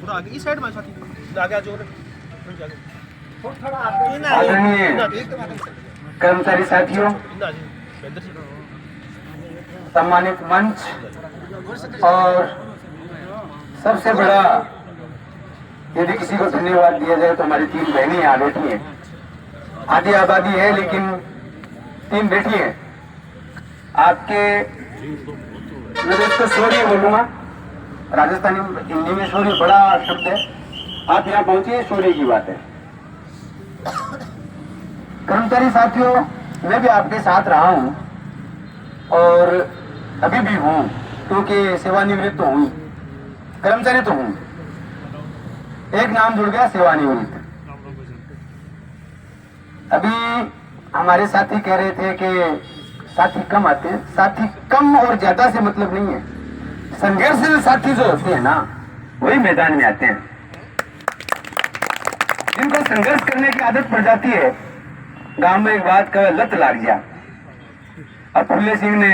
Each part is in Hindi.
थोड़ा आगे इस साइड में साथी आगे जो आदरणीय कर्मचारी साथियों, सम्मानित मंच और सबसे बड़ा, यदि किसी को धन्यवाद दिया जाए तो हमारी 3 बहनें यहाँ बैठी हैं। आधी आबादी है लेकिन 3 बैठी हैं। आपके, मैं इसको शौर्य बोलूंगा, राजस्थानी हिंदी में शौर्य बड़ा शब्द है। आप यहाँ पहुंचे, शौर्य की बात है। कर्मचारी साथियों, मैं भी आपके साथ रहा हूं और अभी भी हूं, क्योंकि सेवानिवृत्त तो हूं, कर्मचारी तो हूं। एक नाम जुड़ गया, सेवानिवृत्त। अभी हमारे साथी कह रहे थे कि साथी कम आते हैं। साथी कम और ज्यादा से मतलब नहीं है। संघर्षशील साथी जो होते हैं ना, वही मैदान में आते हैं। जिनको संघर्ष करने की आदत पड़ जाती है, गांव में एक बात का लत लाग गया। अब फुल्ले सिंह ने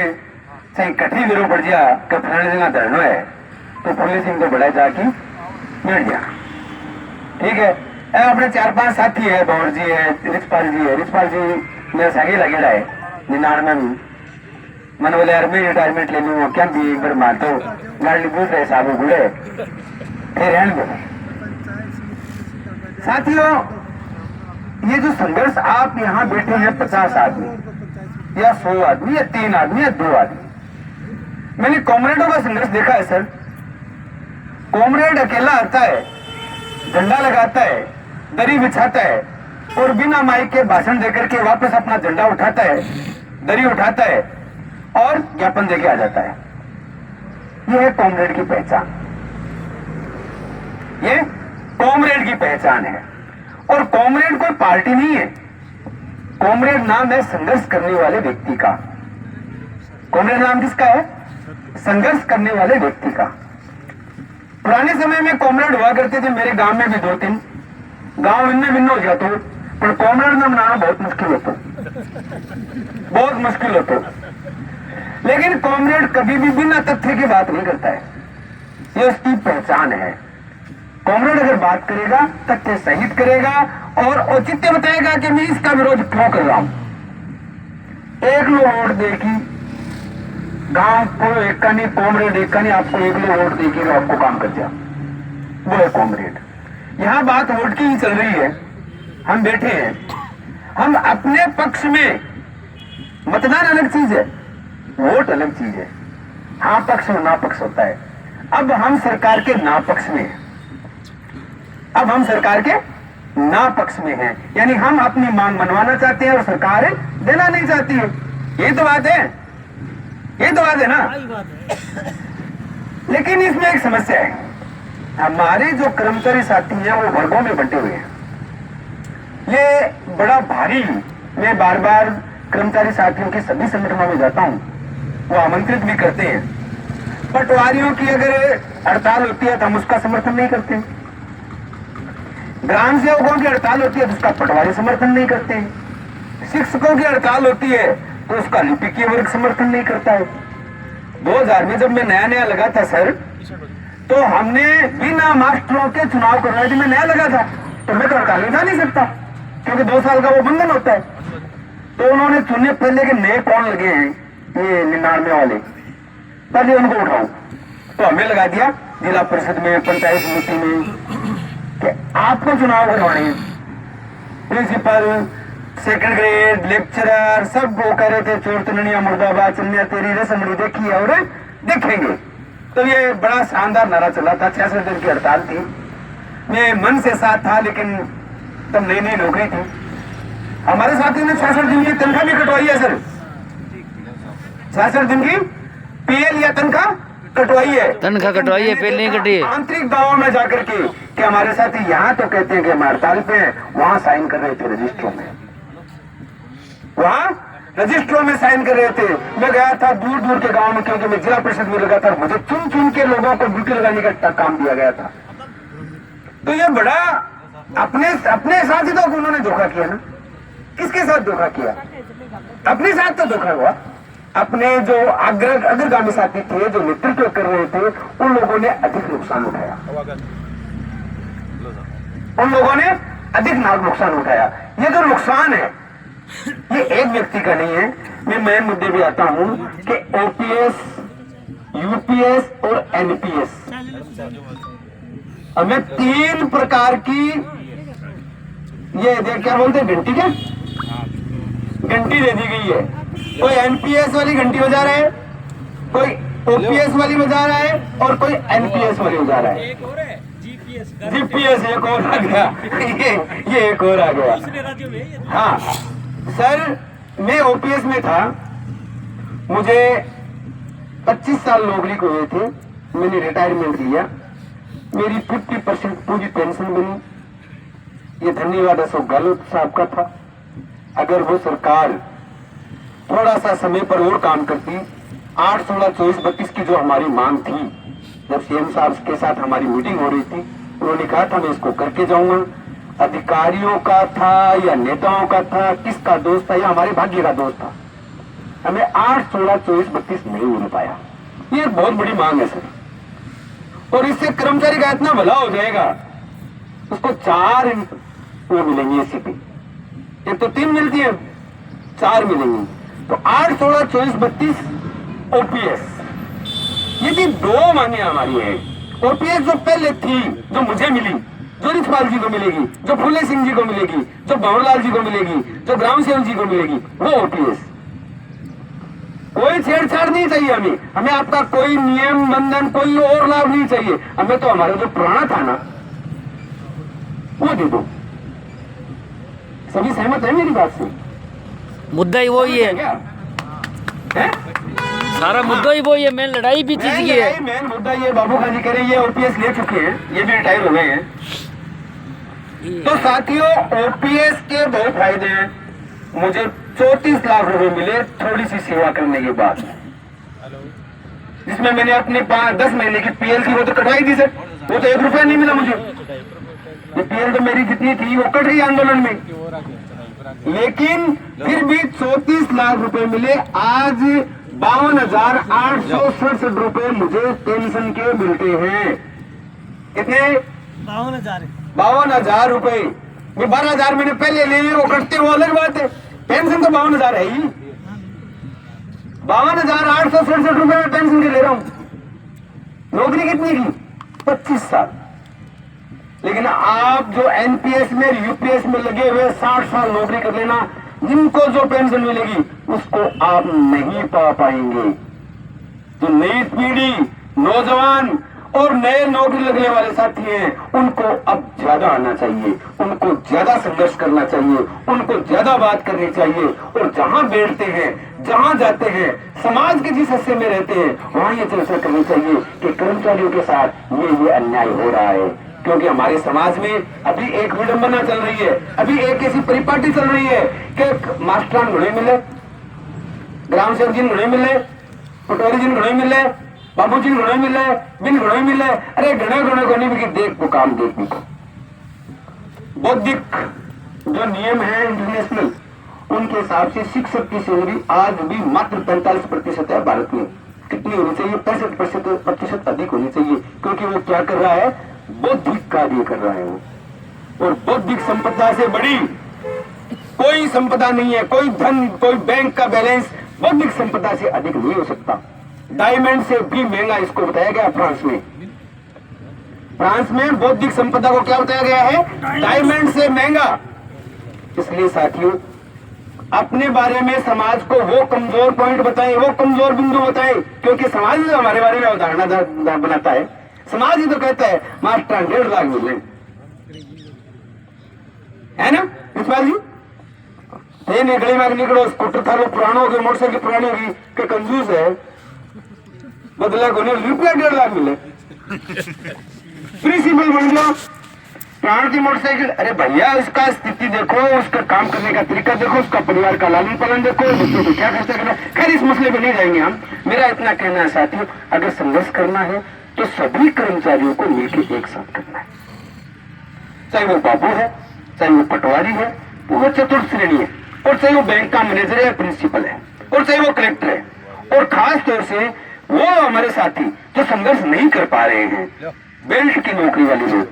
चाहे कठी विरो पड़ गया कि फलाने जगह धरना है, तो फुल्ले सिंह को बड़ा जाके बैठ गया। ठीक है, अपने 4-5 साथी है, बौर जी है, रिचपाल जी है। रिचपाल जी मेरे संगे लगेड़ा है 99 में। मैंने बोले यार मैं रिटायरमेंट ले लूंगा, क्या भी एक बार मार दो, गाड़ी पूछ रहे साहब गुड़े फिर रहने दो। साथियों, ये जो संघर्ष, आप यहाँ बैठे हैं 50 आदमी या 100 आदमी या 3 आदमी या 2 आदमी, मैंने कॉमरेडों का संघर्ष देखा है सर। कॉमरेड अकेला आता है, झंडा लगाता है, दरी बिछाता है और बिना माइक के भाषण देकर के वापस अपना झंडा उठाता है, दरी उठाता है और ज्ञापन देके आ जाता है। यह है कॉमरेड की पहचान। ये कॉमरेड की पहचान है। और कॉमरेड कोई पार्टी नहीं है। कॉमरेड नाम है संघर्ष करने वाले व्यक्ति का। कॉमरेड नाम किसका है? संघर्ष करने वाले व्यक्ति का। पुराने समय में कॉमरेड हुआ करते थे। मेरे गांव में भी 2-3 गांव इनमें भिन्न हो जाते, पर कॉमरेड नाम बनाना बहुत मुश्किल होता, बहुत मुश्किल होता। लेकिन कॉमरेड कभी भी बिना तथ्य की बात नहीं करता है, ये उसकी पहचान है। कॉमरेड अगर बात करेगा, तथ्य सहित करेगा और औचित्य बताएगा कि मैं इसका विरोध क्यों कर रहा हूं। एक लोग वोट देगी, गांव को एक का नहीं, कॉमरेड एक का नहीं, आपको एक लोग वोट देगी तो आपको काम कर दिया, वो है कॉमरेड। यहां बात वोट की ही चल रही है। हम बैठे हैं, हम अपने पक्ष में, मतदान अलग चीज है, वोट अलग चीज है। हाँ पक्ष और ना पक्ष होता है। अब हम सरकार के ना पक्ष में हैं। अब हम सरकार के ना पक्ष में हैं, यानी हम अपनी मांग मनवाना चाहते हैं और सरकार देना नहीं चाहती है। ये तो बात है, ये तो बात है ना। लेकिन इसमें एक समस्या है। हमारे जो कर्मचारी साथी हैं वो वर्गों में बंटे हुए हैं। ये बड़ा भारी, मैं बार बार कर्मचारी साथियों के सभी संगठनों में जाता हूं, वो आमंत्रित भी करते हैं। पटवारियों की अगर हड़ताल होती है तो हम उसका समर्थन नहीं करते। ग्राम सेवकों की हड़ताल होती है तो उसका पटवारी समर्थन नहीं करते। शिक्षकों की हड़ताल होती है तो उसका लिपिकीय वर्ग समर्थन नहीं करता है। 2000 में जब मैं नया लगा था सर, तो हमने बिना मास्टरों के चुनाव करवाए थे। मैं नया लगा था तो मैं तो हड़ताल में जा नहीं सकता, क्योंकि 2 साल का वो बंधन होता है। तो उन्होंने चुने पहले के नए कौन लगे हैं, ये 99 वाले, पहले उनको उठाओ, तो हमें लगा दिया जिला परिषद में, पंचायत समिति में, कि आपको चुनाव करवाने हैं। प्रिंसिपल, सेकंड ग्रेड, लेक्चरर सब वो कह रहे थे चोर तननिया मुर्दाबाद, चन्या तेरी रसमड़ी देखी और देखेंगे। तो ये बड़ा शानदार नारा चला था। 66 दिन की हड़ताल थी। मैं मन से साथ था, लेकिन तब नई नई नौकरी थी। हमारे साथियों ने 66 दिन की तनख्वाह भी कटवाई है सर। 66 दिन की पीएल या तनख्वाह कटवाई है। तनख्वाह कटवाई है, पहले नहीं कटी है। आंतरिक गांवों में जाकर के कि हमारे साथी यहाँ तो कहते हैं कि हम हड़ताल पे हैं, वहां साइन कर रहे थे रजिस्ट्रों में, वहां रजिस्ट्रों में साइन कर रहे थे। मैं गया था दूर दूर के गांव में, क्योंकि मैं जिला परिषद में लगा था। मुझे चुन चुन के लोगों को ड्यूटी लगाने का काम दिया गया था। तो ये बड़ा अपने साथ ही तो उन्होंने धोखा किया ना। किसके साथ धोखा किया? अपने साथ तो धोखा हुआ। अपने जो अग्रगामी साथी थे, जो नेतृत्व कर रहे थे, उन लोगों ने अधिक नुकसान उठाया। उन लोगों ने अधिक नुकसान उठाया। ये जो नुकसान है ये एक व्यक्ति का नहीं है। मैं मेन मुद्दे पे आता हूं कि ओपीएस, यूपीएस और एनपीएस हमें 3 प्रकार की ये क्या बोलते हैं घंटी, क्या घंटी दे दी गई है। कोई एनपीएस वाली घंटी बजा रहा है, कोई ओपीएस वाली बजा रहा है और कोई एनपीएस वाली बजा रहा है। जीपीएस एक और आ गया, ये एक और आ गया। हाँ सर, मैं ओपीएस में था, मुझे 25 साल नौकरी को हुए थे, मैंने रिटायरमेंट लिया, मेरी 50% पूरी पेंशन बनी। ये धन्यवाद अशोक गहलोत साहब का था। अगर वो सरकार थोड़ा सा समय पर और काम करती, 8, 16, 24, 32 की जो हमारी मांग थी, जब सीएम साहब के साथ हमारी मीटिंग हो रही थी, उन्होंने कहा था मैं इसको करके जाऊंगा। अधिकारियों का था या नेताओं का था, किसका दोष था या हमारे भाग्य का दोष था, हमें 8, 16, 24, 32 नहीं मिल पाया। ये एक बहुत बड़ी मांग है सर, और इससे कर्मचारी का इतना भला हो जाएगा, उसको 4 वो मिलेंगे एसीपी, एक तो 3 मिलती है, 4 मिलेंगी, तो 8, 16, 24, 32 ओपीएस। ये भी 2 मांगे हमारी है। ओपीएस जो पहले थी, जो मुझे मिली, जो रिछपाल जी को मिलेगी, जो फूले सिंह जी को मिलेगी, जो भंवरलाल जी को मिलेगी, जो ग्राम सेवक जी को मिलेगी, वो ओपीएस। कोई छेड़छाड़ नहीं चाहिए हमें, हमें आपका कोई नियम बंधन, कोई और लाभ नहीं चाहिए, हमें तो हमारा जो पुराना था ना वो दे दो। सभी सहमत है मेरी बात से? मुद्दा ही वही है क्या है? सारा मुद्दा ही वही है। मेन लड़ाई भी चीज की है। मेन मुद्दा ये बाबू खान जी कह रहे हैं, ये ओपीएस ले चुके हैं, ये भी रिटायर हो गए हैं। तो साथियों, ओपीएस के बहुत फायदे हैं। मुझे 34 लाख रुपए मिले थोड़ी सी सेवा करने के बाद, जिसमें मैंने अपनी 10 महीने की पीएल थी वो तो कटवाई थी सर, वो तो 1 रुपया नहीं मिला मुझे। ये पीएल तो मेरी जितनी थी वो कट रही आंदोलन में, लेकिन फिर भी 34 लाख रुपए मिले। आज 52,867 रुपए मुझे पेंशन के मिलते हैं। कितने? 52,000 रुपए। 12,000 मैंने पहले ले लिए, वो कटते वो अलग बात है, पेंशन तो 52,000 है ही। 52,867 रुपए में पेंशन के ले रहा हूं। नौकरी कितनी की? 25 साल। लेकिन आप जो एनपीएस में, यूपीएस में लगे हुए 60 साल नौकरी कर लेना, जिनको जो पेंशन मिलेगी उसको आप नहीं पा पाएंगे। जो नई पीढ़ी, नौजवान और नए नौकरी लगने वाले साथी हैं, उनको अब ज्यादा आना चाहिए, उनको ज्यादा संघर्ष करना चाहिए, उनको ज्यादा बात करनी चाहिए, और जहां बैठते हैं, जहां जाते हैं, समाज के जिस हिस्से में रहते हैं, वहां ये चर्चा करनी चाहिए कि कर्मचारियों के साथ ये अन्याय हो रहा है। क्योंकि हमारे समाज में अभी एक विडंबना चल रही है, अभी एक ऐसी परिपाटी चल रही है कि मास्टर घुड़े मिले, ग्राम सेवक जी घुड़े मिले, पटवारी जी घुड़े मिले, बाबू जी घुड़े मिले, बिन घुड़े मिले। अरे घने घुड़े को नहीं भी देख को काम देखने को। बौद्धिक जो नियम है इंटरनेशनल, उनके हिसाब से शिक्षक की सैलरी आज भी मात्र 45% है भारत में। कितनी होनी चाहिए? 65% अधिक होनी चाहिए, क्योंकि वो क्या कर रहा है? बौद्धिक कार्य कर रहा है वो। और बौद्धिक संपदा से बड़ी कोई संपदा नहीं है, कोई धन, कोई बैंक का बैलेंस बौद्धिक संपदा से अधिक नहीं हो सकता। डायमंड से भी महंगा इसको बताया गया फ्रांस में। फ्रांस में बौद्धिक संपदा को क्या बताया गया है? डायमंड से महंगा। इसलिए साथियों, अपने बारे में समाज को वो कमजोर पॉइंट बताएं, वो कमजोर बिंदु बताएं, क्योंकि समाज ही हमारे बारे में अवधारणा बनाता है। समाज ही तो कहता है मास्टर 1.5 लाख मिले, है ना रिछपाल जी? गली में निकलो, स्कूटर था लो पुराना हो गया, मोटरसाइकिल पुरानी होगी, कि कंजूस है, बदला को नहीं, रुपया 1.5 लाख मिले, प्रिंसिपल बन गया, प्राण की मोटरसाइकिल। अरे भैया, उसका स्थिति देखो, उसका काम करने का तरीका देखो, उसका परिवार का लालन पालन देखो, बच्चों को क्या खर्चा करना। खैर, इस मसले पे नहीं जाएंगे हम। मेरा इतना कहना है साथियों, अगर संघर्ष करना है तो सभी कर्मचारियों को मिलकर एक साथ करना है। चाहे वो बाबू है, चाहे वो पटवारी है, वो चतुर्थ श्रेणी है, और चाहे वो बैंक का मैनेजर है, प्रिंसिपल है, और चाहे वो कलेक्टर है, और खास तौर से वो हमारे साथी जो संघर्ष नहीं कर पा रहे हैं, बेल्ट की नौकरी वाले लोग,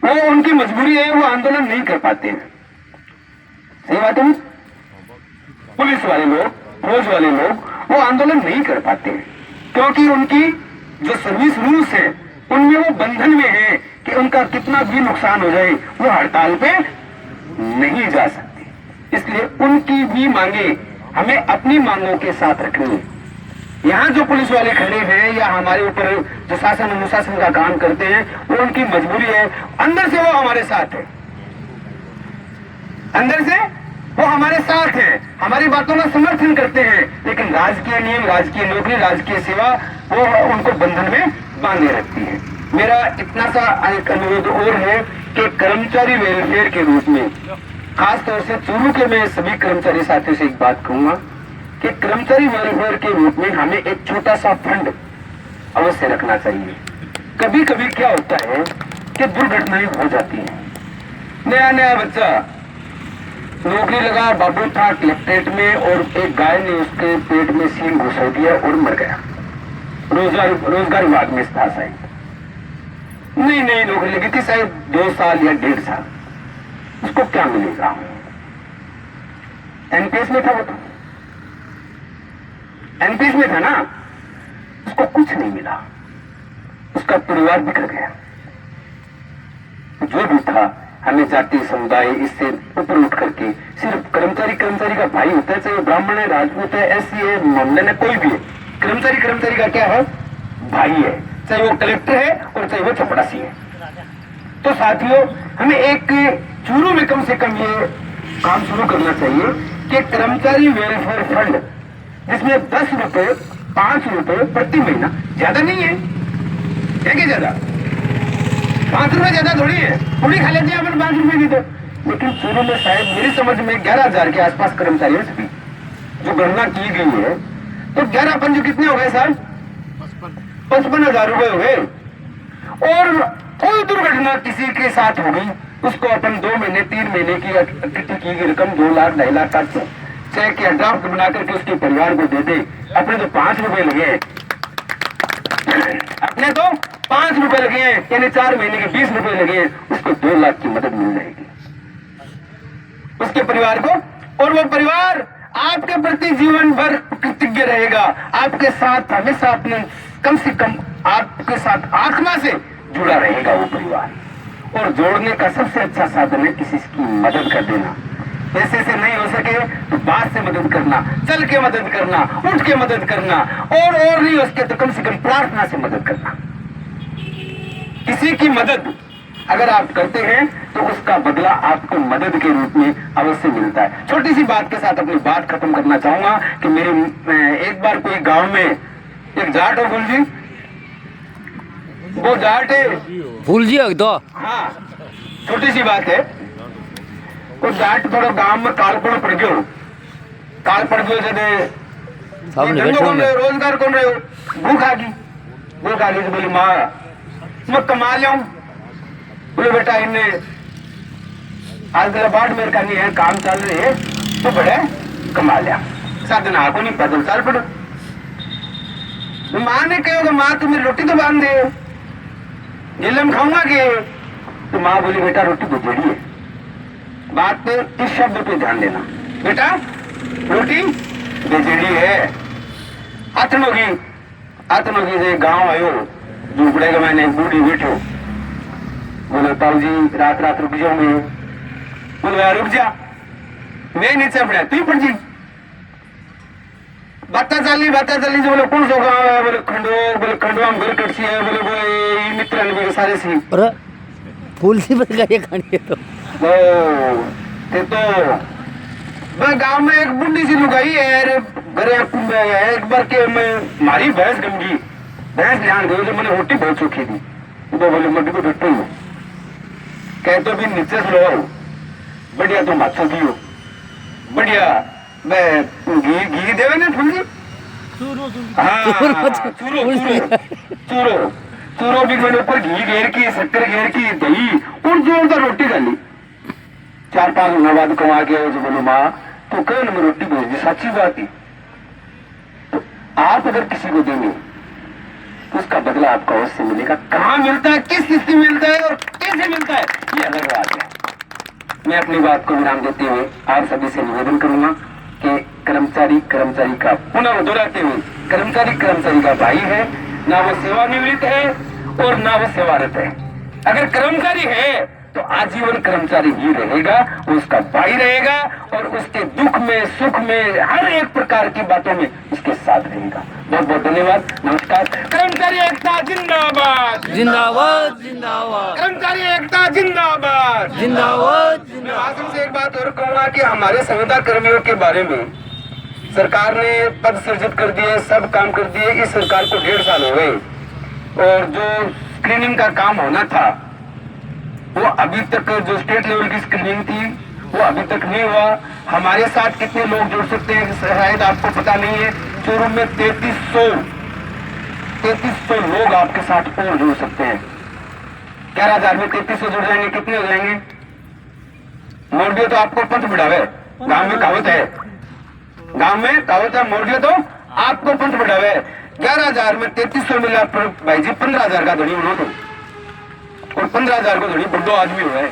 वो उनकी मजबूरी है, वो आंदोलन नहीं कर पाते हैं। सही बात है। पुलिस वाले लोग, फौज वाले लोग वो आंदोलन नहीं कर पाते हैं क्योंकि उनकी जो सर्विस रूल्स है उनमें वो बंधन में है कि उनका कितना भी नुकसान हो जाए वो हड़ताल पे नहीं जा सकते। इसलिए उनकी भी मांगे हमें अपनी मांगों के साथ रखनी है। यहाँ जो पुलिस वाले खड़े हैं या हमारे ऊपर जो शासन अनुशासन का काम करते हैं वो उनकी मजबूरी है, अंदर से वो हमारे साथ है, अंदर से वो हमारे साथ है, हमारी बातों का समर्थन करते हैं, लेकिन राजकीय नियम, राजकीय नौकरी, राजकीय सेवा वो उनको बंधन में बांधे रखती है। मेरा इतना सा एक अनुरोध और है कि कर्मचारी वेलफेयर के रूप में खासतौर से चूरू के मैं सभी कर्मचारी साथियों से एक बात कहूंगा कि कर्मचारी वेलफेयर के रूप में हमें एक छोटा सा फंड अवश्य रखना चाहिए। कभी कभी क्या होता है कि दुर्घटनाएं हो जाती है। नया नया बच्चा नौकरी लगा, बाबू था कलेक्ट्रेट में और एक गाय ने उसके पेट में सींग घुसा दिया और मर गया। रोजगार विभाग में था शायद, नई नई नौकरी लगी थी, शायद 2 साल या 1.5 साल। उसको क्या मिलेगा? एनपीएस में था, वो तो एनपीएस में था ना, उसको कुछ नहीं मिला, उसका परिवार बिखर गया। जो भी था, हमें जाति समुदाय इससे ऊपर उठ करके सिर्फ कर्मचारी का भाई होता है, चाहे वो ब्राह्मण है, राजपूत है, एससी है, मंडन है, कोई भी है, कर्मचारी का क्या है? भाई है, चाहे वो कलेक्टर है और चाहे वो चपरासी है। तो साथियों, हमें एक चूरू में कम से कम ये काम शुरू करना चाहिए कि कर्मचारी वेलफेयर फंड, जिसमें 10 रुपए 5 रुपए प्रति महीना, ज्यादा नहीं है क्या? ज्यादा 5 रुपए ज्यादा थोड़ी है, थोड़ी खा लेते हैं अपन 5 रुपए की तो। लेकिन चूरू में शायद मेरी समझ में 11,000 के आसपास कर्मचारी है सभी, जो गणना की गई है। तो 11 पंज कितने हो गए साहब? 55,000 रुपए हो गए। और कोई दुर्घटना किसी के साथ हो गई, उसको अपन 2 महीने 3 महीने की इकट्ठी की गई रकम 2 लाख 2.5 लाख का चेक या ड्राफ्ट बना करके उसके परिवार को दे दे। अपने तो 5 रुपए लगे, अपने तो 5 रुपए लगे हैं, यानी 4 महीने के 20 रुपए लगे हैं, उसको 2 लाख की मदद मिल जाएगी उसके परिवार को। और वो परिवार आपके प्रति जीवन भर कृतज्ञ रहेगा, आपके साथ हमेशा अपने कम से कम आपके साथ आत्मा से जुड़ा रहेगा वो परिवार। और जोड़ने का सबसे अच्छा साधन है किसी की मदद कर देना। पैसे से नहीं हो सके तो बात से मदद करना, चल के मदद करना, उठ के मदद करना, और नहीं हो सके तो कम से कम प्रार्थना से मदद करना। किसी की मदद अगर आप करते हैं तो उसका बदला आपको मदद के रूप में अवश्य मिलता है। छोटी सी बात के साथ अपनी बात खत्म करना चाहूंगा कि एक बार कोई गांव में एक जाट है, फूल जी, वो जाट है, फूल जी तो हाँ, छोटी सी बात है। वो जाट थोड़ा गांव में कालपड़ पड़ गयो, जब सामने बैठो में रोजगार कौन रहे हो, भूख आ गई तो बोली माँ मैं कमा लियाऊं। बोले बेटा इन्हें आज तेरा बाट मेरे का नहीं है, काम चल रहे है तो बड़े कमा लिया, साधन आको नहीं पैदल चल पड़ो। माँ ने कहो माँ तुम रोटी तो बांध दे, गिलम खाऊंगा के? तो माँ बोली बेटा रोटी तो जड़ी है, बात पे इस शब्द पे ध्यान देना, बेटा रोटी बेजड़ी है। आतनोगी से गांव आयो, झूपड़े का मैंने बूढ़ी बैठो, बोले ताऊ जी रात रुक जाऊंगे। बोले रुक जा, मैं नीचे पड़ा तू पड़ जी। बाता चली जो बोले कौन सो गाँव है? बोले खंडवा में घर कटसी है। बोले मित्र सारे सी फूल सी बन गई खानी है तो गांव में एक बुढ़ी सी लुगाई है, एक बार के मैं मारी भैंस गंगी, भैंस ध्यान गई, मैंने रोटी बहुत चोखी थी, तो बोले मड्डी को डटो ही कह तो भी नीचे से लो बढ़िया, तुम हाथ दियो बढ़िया, मैं घी देवे ना फूल जी, चूरो भी मैंने ऊपर घी घेर की, शक्कर घेर की, दही और जोरदार रोटी डाली। 4-5 महीने बाद कमा के जो बोलो माँ तो कह मैं रोटी भेज दी, सच्ची बात है। तो आप अगर किसी को देंगे तो उसका बदला आपको अवश्य मिलेगा। कहाँ मिलता है, किस स्थिति में मिलता है और किस कैसे मिलता है ये अलग बात है। मैं अपनी बात को विराम देते हुए आप सभी से निवेदन करूंगा कि कर्मचारी कर्मचारी का पुनः दोहराते हुए कर्मचारी का भाई है, ना वो सेवानिवृत्त है और ना वो सेवारत है। अगर कर्मचारी है तो आजीवन कर्मचारी ही रहेगा, उसका भाई रहेगा और उसके दुख में सुख में हर एक प्रकार की बातों में उसके साथ रहेगा। बहुत बहुत धन्यवाद, नमस्कार। कर्मचारी एकता जिंदाबाद, जिंदाबाद जिंदाबाद कर्मचारी एकता जिंदाबाद, जिंदाबाद मैं जिंदाबाद। आखिर से एक बात और कहूंगा कि हमारे संविदा कर्मियों के बारे में सरकार ने पद सृजित कर दिए, सब काम कर दिए। इस सरकार को 1.5 साल हो गए और जो स्क्रीनिंग का काम होना था वो अभी तक, जो स्टेट लेवल की स्क्रीनिंग थी वो अभी तक नहीं हुआ। हमारे साथ कितने लोग जुड़ सकते हैं शायद आपको पता नहीं है। चोरों में 3300 लोग आपके साथ और जुड़ सकते हैं। 11,000 में 3300 जुड़ जाएंगे, कितने हो जाएंगे? मोड़ दियो तो आपको पंथ बढ़ावे, गांव में कहावत है, मोड़ दियो तो आपको पंथ बढ़ावे। 11,000 में 3300 मिला भाई जी, 15,000 का धनी बनो तुम, और 15,000 को धनी बड़ो आदमी हुआ है।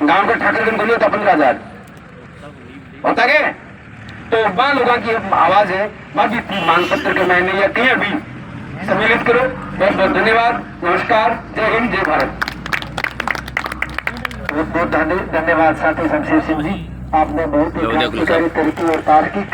गांव का ठाकर गण बनो तो 15,000 होता है। तो वहां लोगों की आवाज है, वहां भी मांग पत्र के मैंने या कहीं भी सम्मिलित करो। बहुत बहुत धन्यवाद, नमस्कार, जय हिंद, जय भारत। बहुत बहुत धन्यवाद साथी शमशेर सिंह जी, आपने बहुत ही क्रांतिकारी तरीके और तार्किक